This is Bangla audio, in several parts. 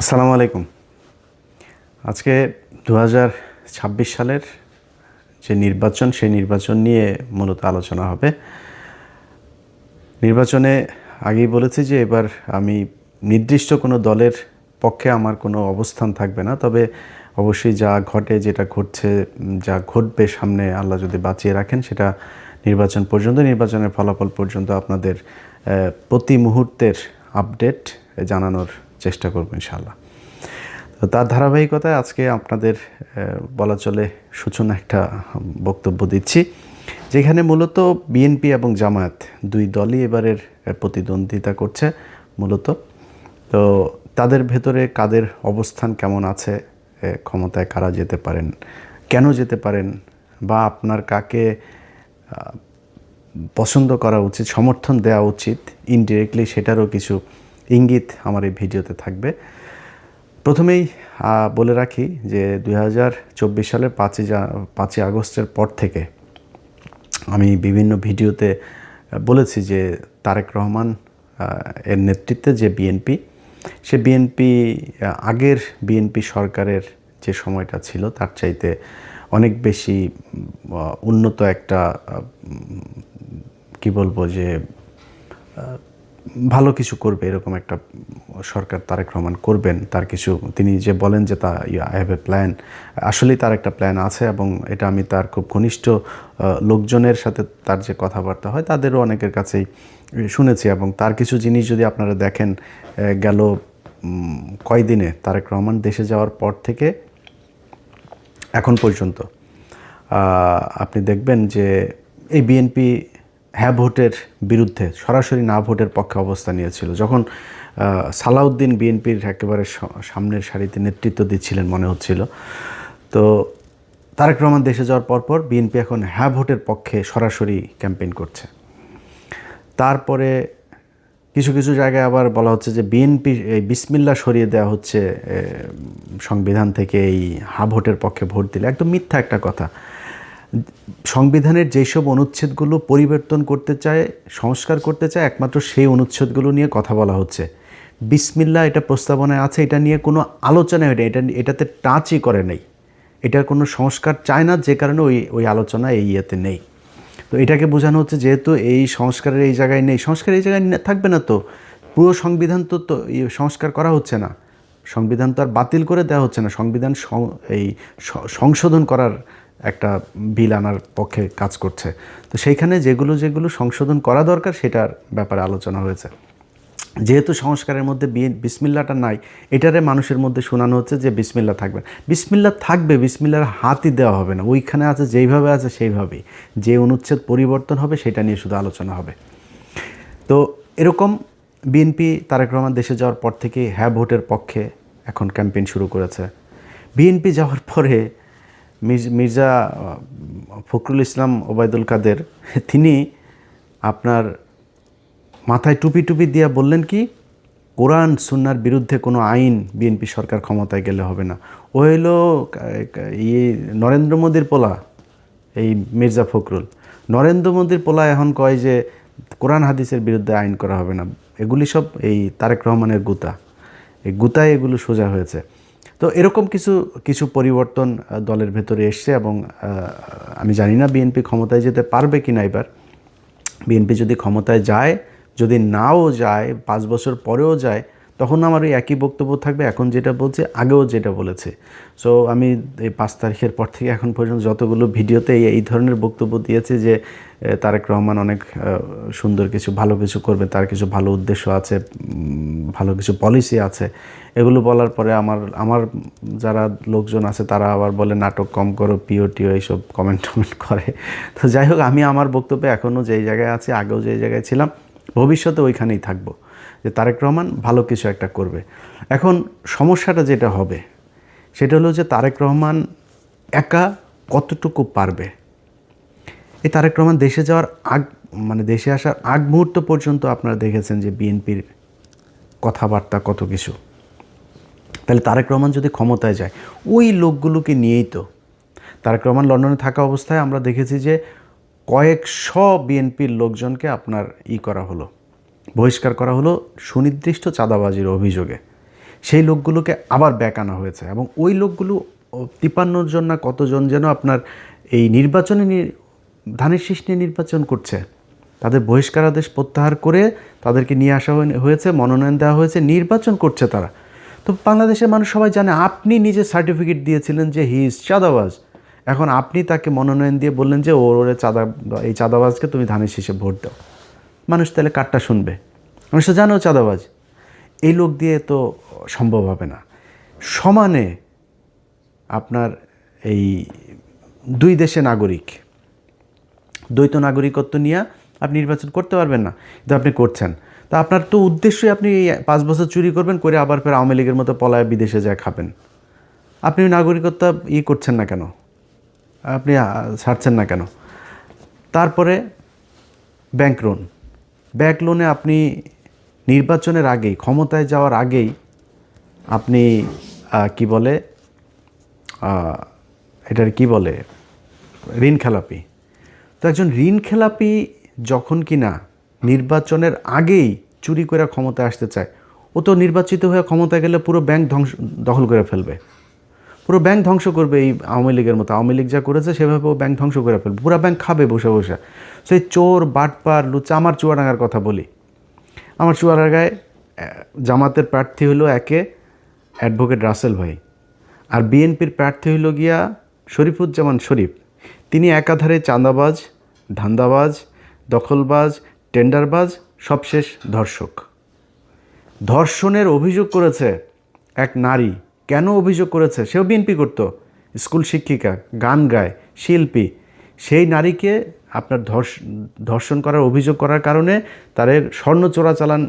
আসসালামু আলাইকুম। আজকে ২০২৬ সালের যে নির্বাচন, সেই নির্বাচন নিয়ে মূলত আলোচনা হবে। নির্বাচনে আগেই বলেছি যে এবার আমি নির্দিষ্ট কোনো দলের পক্ষে আমার কোনো অবস্থান থাকবে না। তবে অবশ্যই যা ঘটে, যেটা ঘটছে, যা ঘটবে সামনে, আল্লাহ যদি বাঁচিয়ে রাখেন, সেটা নির্বাচন পর্যন্ত, নির্বাচনের ফলাফল পর্যন্ত আপনাদের প্রতি মুহূর্তের আপডেট জানানোর চেষ্টা করব ইনশাআল্লাহ। তো তার ধারাবাহিকতায় আজকে আপনাদের বলা চলে সূচনা একটা বক্তব্য দিচ্ছি, যেখানে মূলত বিএনপি এবং জামায়াত দুই দলই এবারের প্রতিদ্বন্দ্বিতা করছে মূলত। তো তাদের ভেতরে কাদের অবস্থান কেমন আছে, ক্ষমতায় কারা যেতে পারেন, কেন যেতে পারেন, বা আপনার কাকে পছন্দ করা উচিত, সমর্থন দেওয়া উচিত ইনডিরেক্টলি, সেটারও কিছু ইঙ্গিত আমার এই ভিডিওতে থাকবে। প্রথমেই বলে রাখি যে ২০২৪ সালের ৫ই আগস্টের পর থেকে আমি বিভিন্ন ভিডিওতে বলেছি যে তারেক রহমান এর নেতৃত্বে যে বিএনপি, সে বিএনপি আগের বিএনপি সরকারের যে সময়টা ছিল তার চাইতে অনেক বেশি উন্নত একটা কি বলবো যে ভালো কিছু করবে, এরকম একটা সরকার তারেক রহমান করবেন। তার কিছু, তিনি যে বলেন যে আই হ্যাভ এ প্ল্যান, আসলেই তার একটা প্ল্যান আছে, এবং এটা আমি তার খুব ঘনিষ্ঠ লোকজনের সাথে তার যে কথাবার্তা হয় তাদেরও অনেকের কাছেই শুনেছি। এবং তার কিছু জিনিস যদি আপনারা দেখেন, গেল কয়দিনে তারেক রহমান দেশে যাওয়ার পর থেকে এখন পর্যন্ত আপনি দেখবেন যে এই বিএনপি হ্যাঁ ভোটের বিরুদ্ধে, সরাসরি না ভোটের পক্ষে অবস্থান নিয়েছিল। যখন সালাউদ্দিন বিএনপির একেবারে সামনের সারিতে নেতৃত্ব দিচ্ছিলেন মনে হচ্ছিল, তো তারেক রহমান দেশে যাওয়ার পরপর বিএনপি এখন হ্যাঁ ভোটের পক্ষে সরাসরি ক্যাম্পেইন করছে। তারপরে কিছু কিছু জায়গায় আবার বলা হচ্ছে যে বিএনপি এই বিসমিল্লাহ সরিয়ে দেওয়া হচ্ছে সংবিধান থেকে, এই হ্যাঁ ভোটের পক্ষে ভোট দিলে। একদম মিথ্যা একটা কথা। সংবিধানের যেসব অনুচ্ছেদগুলো পরিবর্তন করতে চায়, সংস্কার করতে চায়, একমাত্র সেই অনুচ্ছেদগুলো নিয়ে কথা বলা হচ্ছে। বিসমিল্লাহ এটা প্রস্তাবনায় আছে, এটা নিয়ে কোনো আলোচনা হয় না, এটাতে টাচই করে নেই। এটার কোনো সংস্কার চায় না, যে কারণে ওই আলোচনা এই ইয়েতে নেই। তো এটাকে বোঝানো হচ্ছে যেহেতু এই সংস্কারের এই জায়গায় নেই, সংস্কার এই জায়গায় থাকবে না, তো পুরো সংবিধান তো সংস্কার করা হচ্ছে না, সংবিধান তো আর বাতিল করে দেওয়া হচ্ছে না, সংবিধান এই সংশোধন করার একটা বিল আনার পক্ষে কাজ করছে। তো সেইখানে যেগুলো যেগুলো সংশোধন করা দরকার সেটার ব্যাপারে আলোচনা হয়েছে। যেহেতু সংস্কারের মধ্যে বিসমিল্লাটা নাই, এটারে মানুষের মধ্যে শোনানো হচ্ছে যে বিসমিল্লা থাকবে, বিসমিল্লা থাকবে, বিসমিল্লার হাতই দেওয়া হবে না, ওইখানে আছে যেইভাবে আছে সেইভাবেই, যে অনুচ্ছেদ পরিবর্তন হবে সেটা নিয়ে শুধু আলোচনা হবে। তো এরকম বিএনপি তারেক রহমান দেশে যাওয়ার পর থেকে হ্যাঁ ভোটের পক্ষে এখন ক্যাম্পেইন শুরু করেছে। বিএনপি যাওয়ার পরে মির্জা ফখরুল ইসলাম ওবায়দুল কাদের, তিনি আপনার মাথায় টুপি টুপি দিয়া বললেন কি, কোরআন সুন্নার বিরুদ্ধে কোনো আইন বিএনপি সরকার ক্ষমতায় গেলে হবে না। ও হইল নরেন্দ্র মোদীর পোলা, এই মির্জা ফখরুল। নরেন্দ্র মোদীর পোলা এখন কয় যে কোরআন হাদিসের বিরুদ্ধে আইন করা হবে না। এগুলি সব এই তারেক রহমানের গুতা, এই গুতায় এগুলো সোজা হয়েছে। তো এরকম কিছু কিছু পরিবর্তন দলের ভেতরে এসছে, এবং আমি জানি না বিএনপি ক্ষমতায় যেতে পারবে কি না। এবার বিএনপি যদি ক্ষমতায় যায়, যদি নাও যায়, 5 বছর পরেও যায়, তখন আমার ওই একই বক্তব্য থাকবে, এখন যেটা বলছে আগেও যেটা বলেছে। সো আমি এই 5 তারিখের পর থেকে এখন পর্যন্ত যতগুলো ভিডিওতে এই ধরনের বক্তব্য দিয়েছে যে তারেক রহমান অনেক সুন্দর কিছু, ভালো কিছু করবে, তার কিছু ভালো উদ্দেশ্য আছে, ভালো কিছু পলিসি আছে, এগুলো বলার পরে আমার যারা লোকজন আছে তারা আবার বলে নাটক কম করো, পিও টিও এইসব কমেন্ট করে। তো যাই হোক, আমি আমার বক্তব্যে এখনও যেই জায়গায় আছি, আগেও যেই জায়গায় ছিলাম, ভবিষ্যতে ওইখানেই থাকবো, যে তারেক রহমান ভালো কিছু একটা করবে। এখন সমস্যাটা যেটা হবে সেটা হলো যে তারেক রহমান একা কতটুকু পারবে। এই তারেক রহমান দেশে যাওয়ার দেশে আসার আগ মুহূর্ত পর্যন্ত আপনারা দেখেছেন যে বিএনপির কথাবার্তা কত কিছু। তাহলে তারেক রহমান যদি ক্ষমতায় যায়, ওই লোকগুলোকে নিয়েই তো তারেক রহমান লন্ডনে থাকা অবস্থায় আমরা দেখেছি যে কয়েকশো বিএনপির লোকজনকে আপনার করা হলো, বহিষ্কার করা হলো সুনির্দিষ্ট চাঁদাবাজির অভিযোগে। সেই লোকগুলোকে আবার ব্যাক আনা হয়েছে এবং ওই লোকগুলো 53 জন না কতজন যেন আপনার এই নির্বাচনে ধানের শীষ নিয়ে নির্বাচন করছে, তাদের বহিষ্কার আদেশ প্রত্যাহার করে তাদেরকে নিয়ে আসা হয়েছে, মনোনয়ন দেওয়া হয়েছে, নির্বাচন করছে তারা। তো বাংলাদেশের মানুষ সবাই জানে আপনি নিজে সার্টিফিকেট দিয়েছিলেন যে হি ইজ চাঁদাবাজ, এখন আপনি তাকে মনোনয়ন দিয়ে বললেন যে ওরে এই চাঁদাবাজকে তুমি ধানের শীষে ভোট দাও। মানুষ তাহলে কারটা শুনবে? মানুষ তো জানো চাঁদাবাজ। এই লোক দিয়ে তো সম্ভব হবে না। সমানে আপনার এই দুই দেশে নাগরিক, দ্বৈত নাগরিকত্ব নিয়ে আপনি নির্বাচন করতে পারবেন না, কিন্তু আপনি করছেন। তা আপনার তো উদ্দেশ্যই আপনি 5 বছর চুরি করবেন, করে আবার ফের আওয়ামী লীগের মতো পলায় বিদেশে যায় খাবেন। আপনি নাগরিকত্ব করছেন না কেন? আপনি ছাড়ছেন না কেন? তারপরে ব্যাংক লোনে আপনি নির্বাচনের আগেই, ক্ষমতায় যাওয়ার আগেই আপনি কি বলে এটার কি বলে ঋণ খেলাপি। তো একজন ঋণ খেলাপি যখন কিনা নির্বাচনের আগেই চুরি করে ক্ষমতায় আসতে চায়, ও তো নির্বাচিত হয়ে ক্ষমতায় গেলে পুরো ব্যাংক দখল করে ফেলবে, পুরো ব্যাংক ধ্বংস করবে। এই আওয়ামী লীগের মতো, আওয়ামী লীগ যা করেছে সেভাবে ও ব্যাংক ধ্বংস করে ফেলবে, পুরো ব্যাংক খাবে বসে বসে। সেই চোর বাটপার লুচা। আমার চুয়াডাঙ্গার কথা বলি, আমার চুয়াডাঙ্গায় জামাতের প্রার্থী হলো একে অ্যাডভোকেট রাসেল ভাই, আর বিএনপির প্রার্থী হইল গিয়া শরীফুজ্জামান শরীফ। তিনি একাধারে চাঁদাবাজ, ধান্দাবাজ, দখলবাজ, টেন্ডারবাজ, সবশেষ ধর্ষক। ধর্ষণের অভিযোগ করেছে এক নারী। কেন অভিযোগ করেছে? সেও বিএনপি করতো, স্কুল শিক্ষিকা, গান গায়, শিল্পী। সেই নারীকে আপনার ধর্ষণ করার অভিযোগ করার কারণে তাদের স্বর্ণ চোরাচালান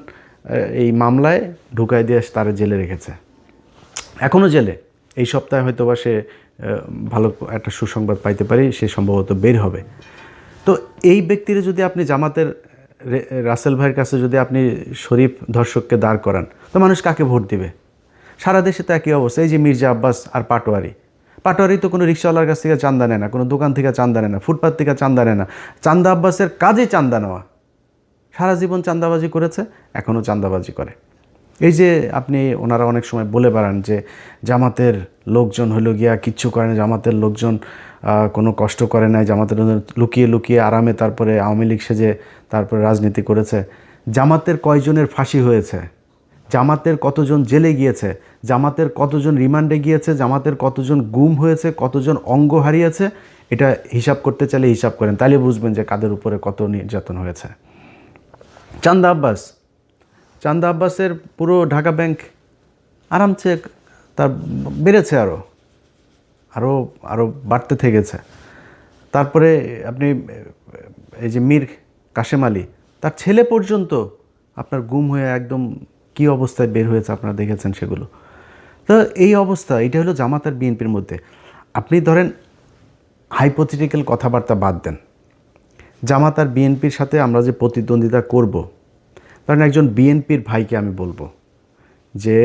এই মামলায় ঢুকাই দিয়ে তারা জেলে রেখেছে, এখনও জেলে। এই সপ্তাহে হয়তো বা সে ভালো একটা সুসংবাদ পাইতে পারি, সে সম্ভবত বের হবে। তো এই ব্যক্তিরা যদি আপনি জামাতের রাসেল ভাইয়ের কাছে যদি আপনি শরীফ ধর্ষককে দাঁড় করান, তো মানুষ কাকে ভোট দিবে? সারা দেশে তো একই অবস্থা। এই যে মির্জা আব্বাস আর পাটোয়ারি তো কোনো রিক্সাওয়ালার কাছ থেকে চান্দা নেয় না, কোনো দোকান থেকে চান্দা নেয় না, ফুটপাত থেকে চান্দা নেয় না। চান্দা আব্বাসের কাজে চান্দা নেওয়া। সারা জীবন চান্দাবাজি করেছে, এখনও চান্দাবাজি করে। এই যে আপনি ওনারা অনেক সময় বলে বেড়ান যে জামাতের লোকজন হইল গিয়া কিচ্ছু করে না, জামাতের লোকজন কোনো কষ্ট করে নাই, জামাতের লুকিয়ে লুকিয়ে আরামে তারপরে আওয়ামী লীগ সেজে তারপরে রাজনীতি করেছে। জামাতের কয়জনের ফাঁসি হয়েছে, জামাতের কতজন জেলে গিয়েছে, জামাতের কতজন রিমান্ডে গিয়েছে, জামাতের কতজন গুম হয়েছে, কতজন অঙ্গ হারিয়েছে, এটা হিসাব করতে চাইলে হিসাব করেন, তাহলে বুঝবেন যে কাদের উপরে কত নির্যাতন হয়েছে। চান্দা আব্বাসের পুরো ঢাকা ব্যাংক আরামসে তার বেড়েছে, আরও বাড়তে থেকেছে। তারপরে আপনি এই যে মীর কাশেম আলী, তার ছেলে পর্যন্ত আপনার গুম হয়ে একদম কী অবস্থায় বের হয়েছে আপনারা দেখেছেন সেগুলো। তো এই অবস্থা, এটা হলো জামাত আর বিএনপির মধ্যে। আপনি ধরেন হাইপোথেটিক্যাল কথাবার্তা বাদ দেন, জামাত আর বিএনপির সাথে আমরা যে প্রতিদ্বন্দ্বিতা করব, কারণ একজন বিএনপির ভাইকে আমি বলবো যে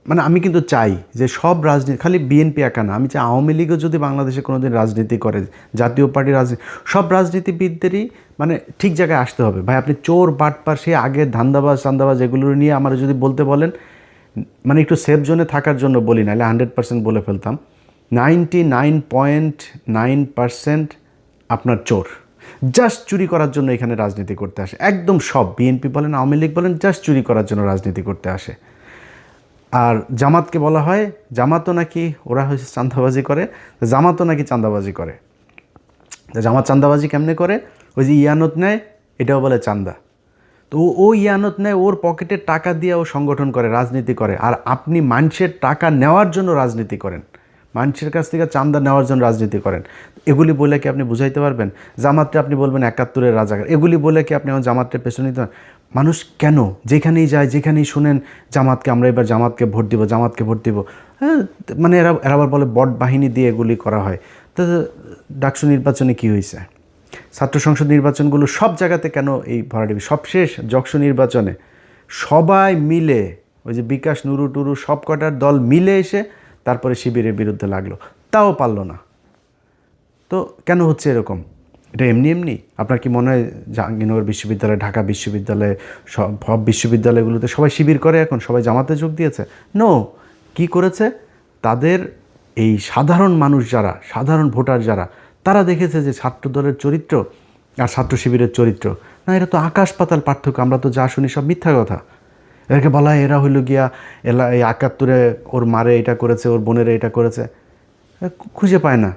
মানে আমি কিন্তু চাই যে সব রাজনীতি, খালি বিএনপি একা না, আমি চাই আওয়ামী লীগও যদি বাংলাদেশে কোনো দিন রাজনীতি করে, জাতীয় পার্টির রাজনীতি, সব রাজনীতিবিদদেরই মানে ঠিক জায়গায় আসতে হবে। ভাই আপনি চোর বাটপার সে আগের চান্দাবাজ এগুলো নিয়ে আমার যদি বলতে বলেন, মানে একটু সেফ জোনে থাকার জন্য বলি, নাহলে 100% বলে ফেলতাম। 99.9% আপনার চোর, জাস্ট চুরি করার জন্য এখানে রাজনীতি করতে আসে। একদম সব, বিএনপি বলেন, আওয়ামী লীগ বলেন, জাস্ট চুরি করার জন্য রাজনীতি করতে আসে। আর জামাতকে বলা হয়, জামাতও নাকি ওরা হয়েছে চাঁদাবাজি করে, জামাতও নাকি চাঁদাবাজি করে। জামাত চাঁদাবাজি কেমনে করে? ওই যে ইয়ানত নেয়, এটাও বলে চাঁদা। তো ও ইয়ানত নেয়, ওর পকেটে টাকা দিয়ে ও সংগঠন করে, রাজনীতি করে। আর আপনি মানুষের টাকা নেওয়ার জন্য রাজনীতি করেন, মানুষের কাছ থেকে চাঁদা নেওয়ার জন্য রাজনীতি করেন। এগুলি বলে কি আপনি বুঝাইতে পারবেন? জামাতটা আপনি বলবেন 71-এর রাজাকার, এগুলি বলে কি আপনি আমার জামাতটার পেছনে নিতে পারেন? মানুষ কেন যেখানেই যায়, যেখানেই শুনেন জামাতকে, আমরা এবার জামাতকে ভোট দিব, জামাতকে ভোট দিব, হ্যাঁ, মানে এরা আবার বলে বট বাহিনী দিয়ে এগুলি করা হয়। তো ডাকসু নির্বাচনে কি হয়েছে? ছাত্র সংসদ নির্বাচনগুলো সব জায়গাতে কেন এই ভরাডুবি? সবশেষ যক্ষ নির্বাচনে সবাই মিলে, ওই যে বিকাশ, নুরু টুরু সব কটার দল মিলে এসে তারপরে শিবিরের বিরুদ্ধে লাগলো, তাও পারলো না। তো কেন হচ্ছে এরকম? এটা এমনি এমনি? আপনার কি মনে হয় জাহাঙ্গীরনগর বিশ্ববিদ্যালয়, ঢাকা বিশ্ববিদ্যালয়, সব বিশ্ববিদ্যালয়গুলোতে সবাই শিবির করে এখন, সবাই জামাতে যোগ দিয়েছে? নো। কি করেছে? তাদের এই সাধারণ মানুষ যারা, সাধারণ ভোটার যারা, তারা দেখেছে যে ছাত্রদলের চরিত্র আর ছাত্র শিবিরের চরিত্র, না, এটা তো আকাশ পাতাল পার্থক্য। আমরা তো যা শুনি সব মিথ্যা কথা। এদেরকে বলা হয় এরা হইল গিয়া এই ৭১ ওর মারে এটা করেছে, ওর বোনেরা এটা করেছে। খুঁজে পায় না।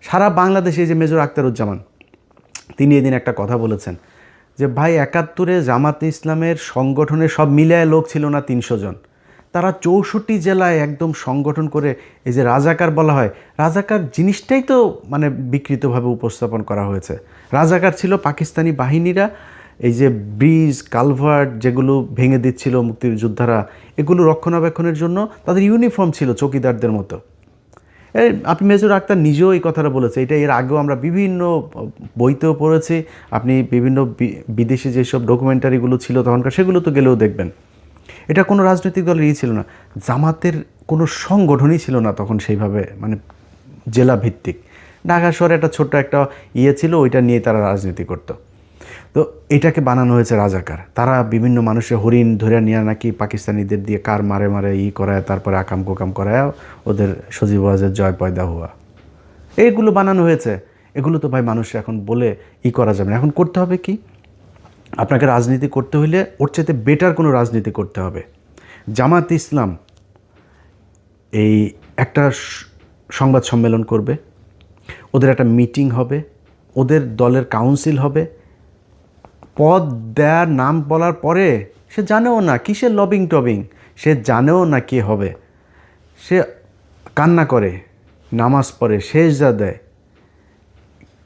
সারা বাংলাদেশে যে মেজর আখতারুজ্জামান, তিনি এদিন একটা কথা বলেছেন যে ভাই ৭১ জামাতে ইসলামের সংগঠনের সব মিলায় লোক ছিল না ৩০০ জন। তারা ৬৪ জেলায় একদম সংগঠন করে, এই যে রাজাকার বলা হয়, রাজাকার জিনিসটাই তো মানে বিকৃতভাবে উপস্থাপন করা হয়েছে। রাজাকার ছিল পাকিস্তানি বাহিনীরা, এই যে ব্রিজ কালভার্ট যেগুলো ভেঙে দিচ্ছিল মুক্তিযোদ্ধারা, এগুলো রক্ষণাবেক্ষণের জন্য তাদের ইউনিফর্ম ছিল চৌকিদারদের মতো। আপনি মেজর আক্তার নিজেও এই কথাটা বলেছে। এটা এর আগেও আমরা বিভিন্ন বইতেও পড়েছি। আপনি বিভিন্ন বিদেশি যেসব ডকুমেন্টারিগুলো ছিল তখনকার, সেগুলো তো গেলেও দেখবেন। এটা কোনো রাজনৈতিক দলের ছিল না, জামাতের কোনো সংগঠনই ছিল না তখন সেইভাবে, মানে জেলা ভিত্তিক। ঢাকা শহরে একটা ছোট্ট একটা ছিল, ওইটা নিয়ে তারা রাজনীতি করতো। তো এটাকে বানানো হয়েছে রাজাকার। তারা বিভিন্ন মানুষের হরিণ ধরে নিয়ে নাকি পাকিস্তানিদের দিয়ে কার মারে মারে করায়, তারপরে আকাম কোকাম করায় ওদের সজীবাজের জয় পয়দা হওয়া, এইগুলো বানানো হয়েছে। এগুলো তো ভাই মানুষ এখন বলে করা যাবে না। এখন করতে হবে কি? আপনাকে রাজনীতি করতে হইলে ওর চাইতে বেটার কোনো রাজনীতি করতে হবে। জামাত ইসলাম এই একটা সংবাদ সম্মেলন করবে, ওদের একটা মিটিং হবে, ওদের দলের কাউন্সিল হবে। পদ দেওয়ার নাম বলার পরে সে জানেও না কিসের লবিং টবিং, সে জানেও না কে হবে। সে কান্না করে, নামাজ পড়ে, সেজদা দেয়।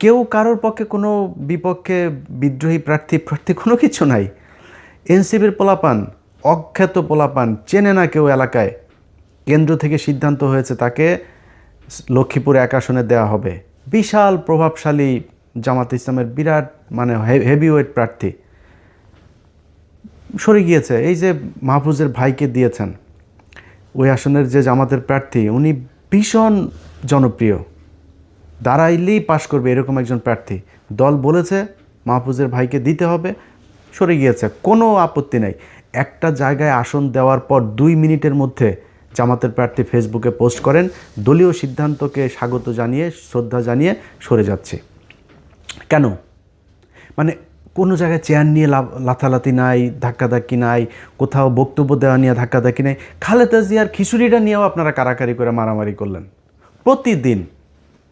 কেউ কারোর পক্ষে কোনো বিপক্ষে বিদ্রোহী প্রার্থী কোনো কিছু নাই। এনসিপির পোলাপান, অখ্যাত পোলাপান, চেনে না কেউ এলাকায়। কেন্দ্র থেকে সিদ্ধান্ত হয়েছে তাকে লক্ষ্মীপুর ১ আসনে দেওয়া হবে। বিশাল প্রভাবশালী জামাত ইসলামের বিরাট মানে হেভিওয়েট প্রার্থী সরে গিয়েছে। এই যে মাহফুজের ভাইকে দিয়েছেন ওই আসনের যে জামাতের প্রার্থী, উনি ভীষণ জনপ্রিয়, দাঁড়াইলেই পাশ করবে এরকম একজন প্রার্থী। দল বলেছে মাহফুজের ভাইকে দিতে হবে, সরে গিয়েছে। কোনো আপত্তি নেই। একটা জায়গায় আসন দেওয়ার পর ২ মিনিটের মধ্যে জামাতের প্রার্থী ফেসবুকে পোস্ট করেন, দলীয় সিদ্ধান্তকে স্বাগত জানিয়ে, শ্রদ্ধা জানিয়ে সরে যাচ্ছে। কেন? মানে কোনো জায়গায় চেয়ার নিয়ে লাথালাথি নাই, ধাক্কাধাক্কি নাই, কোথাও বক্তব্য দেওয়া নিয়ে ধাক্কাধাক্কি নেই। খালেদা জিয়ার খিচুড়িটা নিয়েও আপনারা কারাকারি করে মারামারি করলেন।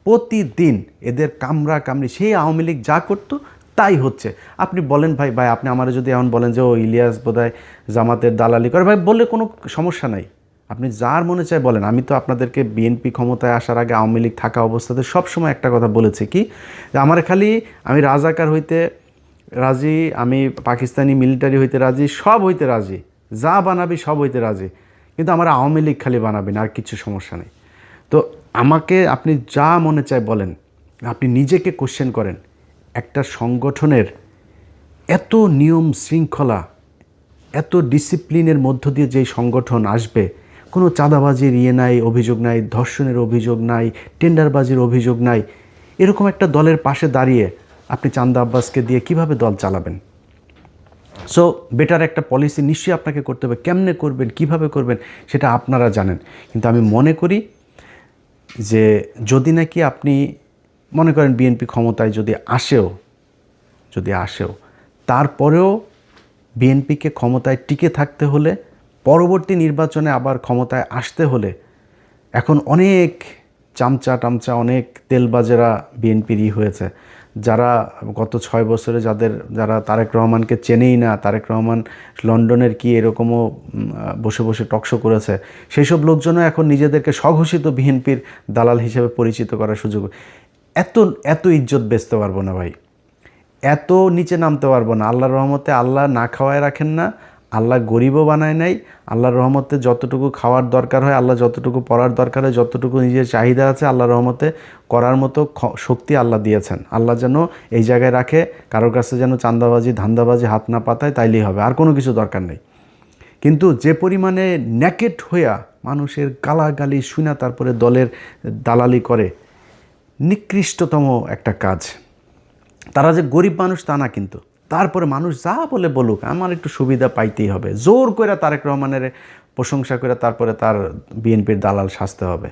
প্রতিদিন এদের কামড়া কামড়ি, সেই আওয়ামী লীগ যা করতো তাই হচ্ছে। আপনি বলেন ভাই আপনি আমার যদি এমন বলেন যে ও ইলিয়াস বোধহয় জামাতের দালালি করে, ভাই বললে কোনো সমস্যা নাই। আপনি যার মনে চায় বলেন। আমি তো আপনাদেরকে বিএনপি ক্ষমতায় আসার আগে আওয়ামী লীগ থাকা অবস্থাতে সবসময় একটা কথা বলেছি কি, যে আমার খালি আমি রাজাকার হইতে রাজি, আমি পাকিস্তানি মিলিটারি হইতে রাজি, সব হইতে রাজি, যা বানাবি সব হইতে রাজি, কিন্তু আমার আওয়ামী লীগ খালি বানাবি না, আর কিছু সমস্যা নেই। তো আমাকে আপনি যা মনে চায় বলেন। আপনি নিজেকে কোশ্চেন করেন, একটা সংগঠনের এত নিয়ম শৃঙ্খলা, এত ডিসিপ্লিনের মধ্য দিয়ে যেই সংগঠন আসবে, কোনো চাঁদাবাজির নাই, অভিযোগ নাই, ধর্ষণের অভিযোগ নাই, টেন্ডারবাজির অভিযোগ নাই, এরকম একটা দলের পাশে দাঁড়িয়ে আপনি চান্দা আব্বাসকে দিয়ে কিভাবে দল চালাবেন? সো বেটার একটা পলিসি নিশ্চয়ই আপনাকে করতে হবে। কেমনে করবেন, কিভাবে করবেন, সেটা আপনারা জানেন। কিন্তু আমি মনে করি যে যদি নাকি আপনি মনে করেন বিএনপি ক্ষমতায় যদি আসেও তারপরেও বিএনপিকে ক্ষমতায় টিকে থাকতে হলে, পরবর্তী নির্বাচনে আবার ক্ষমতায় আসতে হলে, এখন অনেক চামচা অনেক তেলবাজেরা বিএনপির হয়েছে, যারা গত ৬ বছরে যারা তারেক রহমানকে চেনেই না, তারেক রহমান লন্ডনের কি এরকমও বসে বসে টকশো করেছে, সেই সব লোকজনও এখন নিজেদেরকে স্বঘোষিত বিএনপির দালাল হিসেবে পরিচিত করার সুযোগ। এত ইজ্জত বেচতে পারবো না ভাই, এত নিচে নামতে পারবো না। আল্লাহর রহমতে আল্লাহ না খাওয়ায় রাখেন না, আল্লাহ গরিবও বানায় নাই। আল্লাহর রহমতে যতটুকু খাওয়ার দরকার হয়, আল্লাহ যতটুকু পড়ার দরকার হয়, যতটুকু নিজের চাহিদা আছে, আল্লাহর রহমতে করার মতো শক্তি আল্লাহ দিয়েছেন। আল্লাহ যেন এই জায়গায় রাখে, কারোর কাছে যেন চাঁদাবাজি ধান্দাবাজি হাত না পাতায়, তাইলেই হবে, আর কোনো কিছু দরকার নেই। কিন্তু যে পরিমাণে ন্যাকেট হইয়া মানুষের গালাগালি শুনা তারপরে দলের দালালি করে, নিকৃষ্টতম একটা কাজ। তারা যে গরিব মানুষ তা না, কিন্তু তারপরে মানুষ যা বলে বলুক আমার একটু সুবিধা পাইতেই হবে, জোর করে তারেক রহমানের প্রশংসা করে তারপরে তার বিএনপির দালাল সাজতে হবে।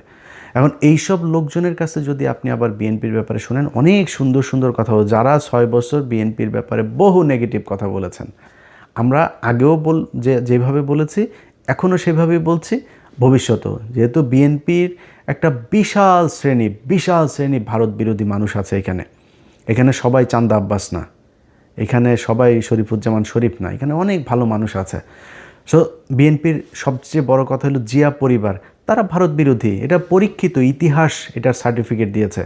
এখন এইসব লোকজনের কাছে যদি আপনি আবার বিএনপির ব্যাপারে শুনেন, অনেক সুন্দর সুন্দর কথা বল, যারা 6 বছর বিএনপির ব্যাপারে বহু নেগেটিভ কথা বলেছেন, আমরা আগেও যেভাবে বলেছি এখনও সেভাবেই বলছি, ভবিষ্যতেও, যেহেতু বিএনপির একটা বিশাল শ্রেণী ভারত বিরোধী মানুষ আছে এখানে সবাই চান্দা আব্বাস না, এখানে সবাই শরীফুজ্জামান শরীফ না, এখানে অনেক ভালো মানুষ আছে। সো বিএনপির সবচেয়ে বড় কথা হলো জিয়া পরিবার, তারা ভারত বিরোধী, এটা পরীক্ষিত, ইতিহাস এটার সার্টিফিকেট দিয়েছে।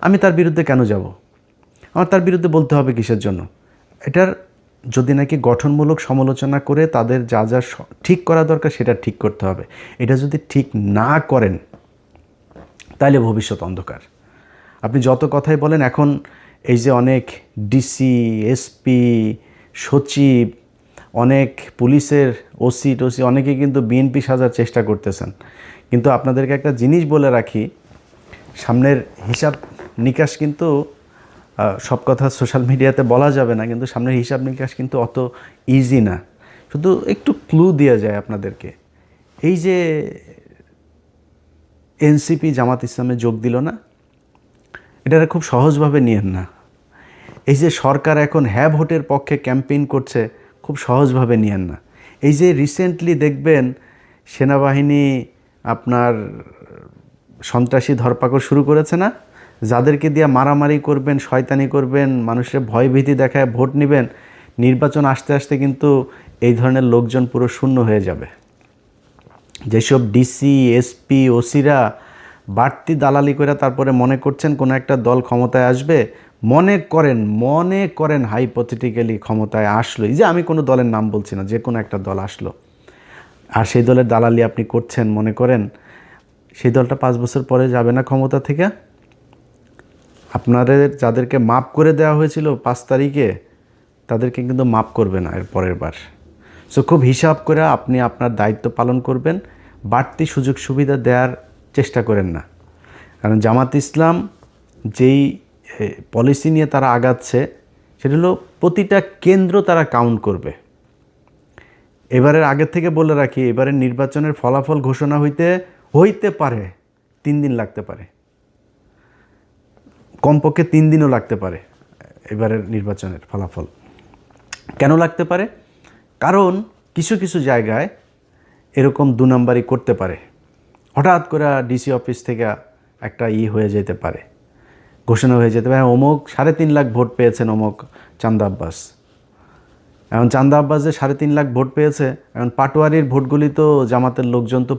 আমি তার বিরুদ্ধে কেন যাব? আমার তার বিরুদ্ধে বলতে হবে কিসের জন্য? এটার যদি নাকি গঠনমূলক সমালোচনা করে তাদের যা যা ঠিক করা দরকার সেটা ঠিক করতে হবে। এটা যদি ঠিক না করেন তাহলে ভবিষ্যৎ অন্ধকার। আপনি যত কথাই বলেন, এখন এই যে অনেক ডিসি, এসপি, সচিব, অনেক পুলিশের ওসি টসি অনেকে কিন্তু বিএনপি সাজার চেষ্টা করতেছেন। কিন্তু আপনাদেরকে একটা জিনিস বলে রাখি, সামনের হিসাব নিকাশ কিন্তু সব কথা সোশ্যাল মিডিয়াতে বলা যাবে না, কিন্তু সামনের হিসাব নিকাশ কিন্তু অত ইজি না। শুধু একটু ক্লু দেওয়া যায় আপনাদেরকে। এই যে এনসিপি জামাত ইসলামে যোগ দিল না, এটা খুব সহজভাবে নিয়েন না। এই যে সরকার এখন হ্যাঁ ভোটের পক্ষে ক্যাম্পেইন করছে, খুব সহজভাবে নিয়েন না। এই যে রিসেন্টলি দেখবেন সেনাবাহিনী আপনার সন্ত্রাসী ধরপাকড় শুরু করেছে না, যাদেরকে দিয়ে মারামারি করবেন, শয়তানি করবেন, মানুষের ভয়ভীতি দেখায় ভোট নেবেন, নির্বাচন আসতে আসতে কিন্তু এই ধরনের লোকজন পুরো শূন্য হয়ে যাবে। যেসব ডিসি, এসপি, ওসিরা বাড়তি দালালি করে তারপরে মনে করছেন কোনো একটা দল ক্ষমতায় আসবে, মনে করেন হাইপোথেটিক্যালি ক্ষমতায় আসলো, এই যে আমি কোনো দলের নাম বলছি না, যে কোনো একটা দল আসলো, আর সেই দলের দালালি আপনি করছেন, মনে করেন সেই দলটা 5 বছর পরে যাবে না ক্ষমতা থেকে? আপনাদের যাদেরকে মাপ করে দেওয়া হয়েছিল 5 তারিখে, তাদেরকে কিন্তু মাপ করবে না এর পরের বার। সো খুব হিসাব করে আপনি আপনার দায়িত্ব পালন করবেন, বাড়তি সুযোগ সুবিধা দেওয়ার চেষ্টা করেন না। কারণ জামাত ইসলাম যেই পলিসি নিয়ে তারা আগাচ্ছে, সেটা হলো প্রতিটা কেন্দ্র তারা কাউন্ট করবে। এবারের আগের থেকে বলে রাখি, এবারের নির্বাচনের ফলাফল ঘোষণা হইতে পারে 3 দিন লাগতে পারে, কমপক্ষে 3 দিনও লাগতে পারে এবারের নির্বাচনের ফলাফল। কেন লাগতে পারে? কারণ কিছু কিছু জায়গায় এরকম 2 নাম্বারই করতে পারে, হঠাৎ করে ডিসি অফিস থেকে একটা হয়ে যেতে পারে, ঘোষণা হয়ে যেতে পারে, অমুক 3.5 লাখ ভোট পেয়েছেন অমুক চান্দা আব্বাস। এখন চান্দা আব্বাস যে 3.5 লাখ ভোট পেয়েছে, এখন পাটোয়ারির ভোটগুলি তো জামাতের লোকজন তো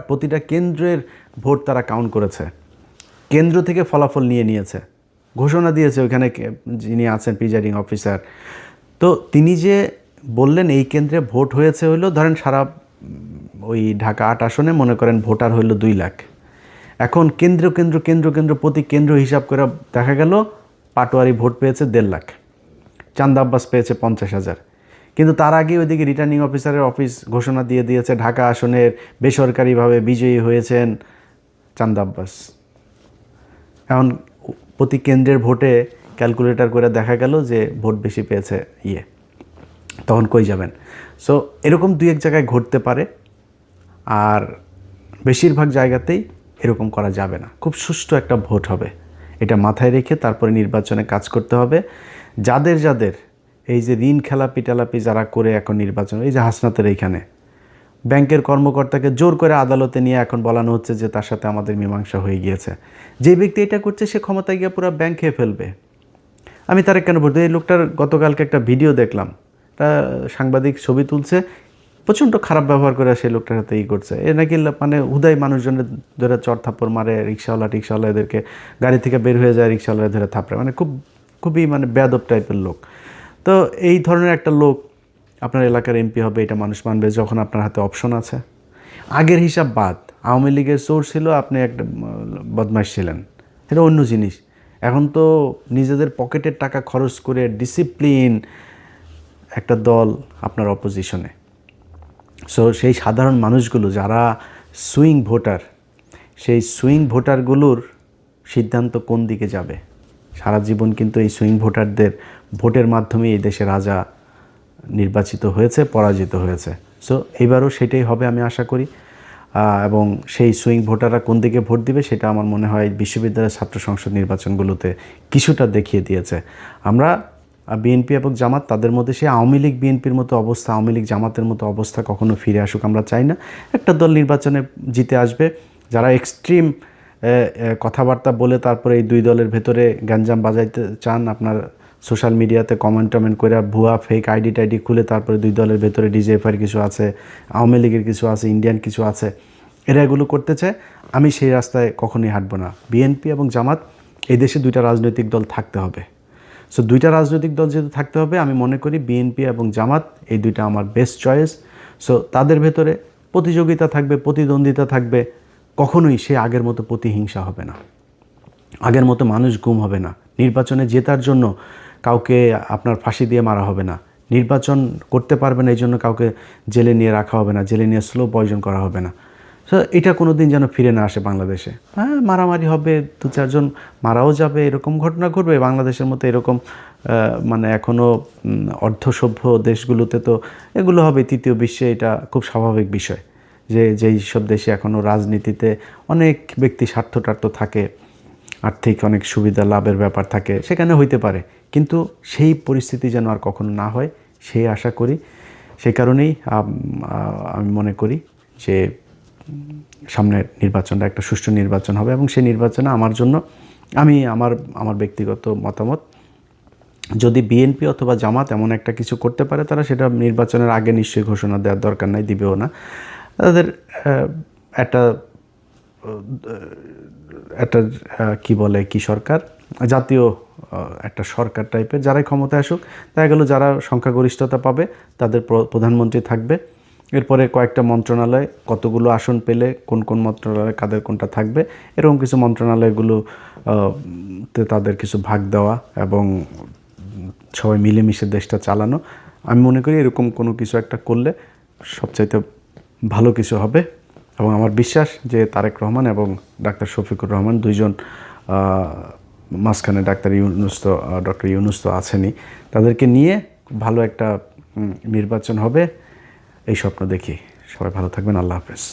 প্রতিটা কেন্দ্রের ভোট তারা কাউন্ট করেছে, কেন্দ্র থেকে ফলাফল নিয়েছে, ঘোষণা দিয়েছে ওইখানে যিনি আছেন প্রিজাইডিং অফিসার। তো তিনি যে বললেন এই কেন্দ্রে ভোট হয়েছে হইলো, ধরেন সারা ওই ঢাকা 8 আসনে মনে করেন ভোটার হইলো 2 লাখ। এখন কেন্দ্র প্রতি কেন্দ্র হিসাব করে দেখা গেল পাটোয়ারি ভোট পেয়েছে 1.5 লাখ, চান্দা আব্বাস পেয়েছে 50,000। কিন্তু তার আগে ওইদিকে রিটার্নিং অফিসারের অফিস ঘোষণা দিয়েছে ঢাকা আসনের বেসরকারিভাবে বিজয়ী হয়েছেন চান্দা আব্বাস। এখন প্রতি কেন্দ্রের ভোটে ক্যালকুলেটর করে দেখা গেল যে ভোট বেশি পেয়েছে তখন কই যাবেন? সো এরকম 2-1 জায়গায় ঘটতে পারে, আর বেশিরভাগ জায়গাতেই এরকম করা যাবে না। খুব সুষ্ঠু একটা ভোট হবে, এটা মাথায় রেখে তারপরে নির্বাচনে কাজ করতে হবে। যাদের এই যে ঋণ খেলাপি যারা করে এখন নির্বাচন, এই যে হাসনাতের এইখানে ব্যাংকের কর্মকর্তাকে জোর করে আদালতে নিয়ে এখন বলানো হচ্ছে যে তার সাথে আমাদের মীমাংসা হয়ে গিয়েছে। যে ব্যক্তি এটা করছে সে ক্ষমতায় গিয়ে পুরো ব্যাংক খেয়ে ফেলবে। আমি তার কেন বলতে, এই লোকটার গতকালকে একটা ভিডিও দেখলাম, তা সাংবাদিক ছবি তুলছে, প্রচণ্ড খারাপ ব্যবহার করে সেই লোকটার সাথে করছে। এ নাকি মানে হুদাই মানুষজনের ধরে চর থাপ্পড় মারে, রিক্সাওয়ালা এদেরকে গাড়ি থেকে বের হয়ে যায়, রিক্সাওয়ালা ধরে থাপড়ে, মানে খুবই মানে বেয়াদব টাইপের লোক। তো এই ধরনের একটা লোক আপনার এলাকার এমপি হবে, এটা মানুষ মানবে যখন আপনার হাতে অপশন আছে। আগের হিসাব বাদ, আওয়ামী লীগের সোর্স ছিল, আপনি একটা বদমাইশ ছিলেন, এটা অন্য জিনিস। এখন তো নিজেদের পকেটের টাকা খরচ করে ডিসিপ্লিন একটা দল আপনার অপোজিশনে। সো সেই সাধারণ মানুষগুলো যারা সুইং ভোটার, সেই সুইং ভোটারগুলোর সিদ্ধান্ত কোন দিকে যাবে সারা জীবন কিন্তু এই সুইং ভোটারদের ভোটের মাধ্যমে এই দেশের রাজা নির্বাচিত হয়েছে, পরাজিত হয়েছে। সো এইবারও সেটাই হবে আমি আশা করি। এবং সেই সুইং ভোটাররা কোন দিকে ভোট দিবে সেটা আমার মনে হয় বিশ্ববিদ্যালয়ের ছাত্র সংসদ নির্বাচনগুলোতে কিছুটা দেখিয়ে দিয়েছে। আমরা বিএনপি এবং জামাত, তাদের মধ্যে সেই আওয়ামী লীগ বিএনপির মতো অবস্থা, আওয়ামী লীগ জামাতের মতো অবস্থা কখনো ফিরে আসুক আমরা চাই না। একটা দল নির্বাচনে জিতে আসবে, যারা এক্সট্রিম কথাবার্তা বলে তারপরে এই দুই দলের ভেতরে গ্যাঞ্জাম বাজাইতে চান, আপনার সোশ্যাল মিডিয়াতে কমেন্ট করে ভুয়া ফেক আইডি টাইডি খুলে তারপরে দুই দলের ভেতরে ডিজেএফআর কিছু আছে, আওয়ামী লীগের কিছু আছে, ইন্ডিয়ান কিছু আছে, এরা এগুলো করতে চায়। আমি সেই রাস্তায় কখনোই হাঁটবো না। বিএনপি এবং জামাত, এই দেশে দুইটা রাজনৈতিক দল থাকতে হবে। সো দুইটা রাজনৈতিক দল যেহেতু থাকতে হবে, আমি মনে করি বিএনপি এবং জামাত এই দুইটা আমার বেস্ট চয়েস। সো তাদের ভেতরে প্রতিযোগিতা থাকবে, প্রতিদ্বন্দ্বিতা থাকবে, কখনোই সে আগের মতো প্রতিহিংসা হবে না, আগের মতো মানুষ গুম হবে না, নির্বাচনে জেতার জন্য কাউকে আপনার ফাঁসি দিয়ে মারা হবে না, নির্বাচন করতে পারবে না এই জন্য কাউকে জেলে নিয়ে রাখা হবে না, জেলে নিয়ে স্লো পয়জন করা হবে না। সো এটা কোনো দিন যেন ফিরে না আসে বাংলাদেশে। হ্যাঁ, মারামারি হবে, দু চারজন মারাও যাবে, এরকম ঘটনা ঘটবে বাংলাদেশের মতো। এরকম মানে এখনও অর্ধসভ্য দেশগুলোতে তো এগুলো হবে, তৃতীয় বিশ্বে এটা খুব স্বাভাবিক বিষয় যে যেই সব দেশে এখনও রাজনীতিতে অনেক ব্যক্তি স্বার্থটার্থ থাকে, আর্থিক অনেক সুবিধা লাভের ব্যাপার থাকে, সেখানে হইতে পারে, কিন্তু সেই পরিস্থিতি যেন আর কখনো না হয় সেই আশা করি। সেই কারণেই আমি মনে করি যে সামনের নির্বাচনটা একটা সুষ্ঠু নির্বাচন হবে এবং সেই নির্বাচনে আমার জন্য আমি আমার ব্যক্তিগত মতামত, যদি বিএনপি অথবা জামাত এমন একটা কিছু করতে পারে, তারা সেটা নির্বাচনের আগে নিশ্চয়ই ঘোষণা দেওয়ার দরকার নাই, দিবেও না। তাদের একটা একটা কি সরকার, জাতীয় একটা সরকার টাইপের, যারাই ক্ষমতায় আসুক, দেখা গেল যারা সংখ্যাগরিষ্ঠতা পাবে তাদের প্রধানমন্ত্রী থাকবে। এরপরে কয়েকটা মন্ত্রণালয়, কতগুলো আসন পেলে কোন কোন মন্ত্রণালয়ে কাদের কোনটা থাকবে, এরকম কিছু মন্ত্রণালয়গুলো তাদের কিছু ভাগ দেওয়া এবং সবাই মিলেমিশে দেশটা চালানো। আমি মনে করি এরকম কোনো কিছু একটা করলে সবচাইতে ভালো কিছু হবে। এবং আমার বিশ্বাস যে তারেক রহমান এবং ডাক্তার শফিকুর রহমান দুইজন, মাঝখানে ডক্টর ইউনূস তো আছেনই, তাদেরকে নিয়ে ভালো একটা নির্বাচন হবে এই স্বপ্ন দেখি। সবাই ভালো থাকবেন। আল্লাহ হাফেজ।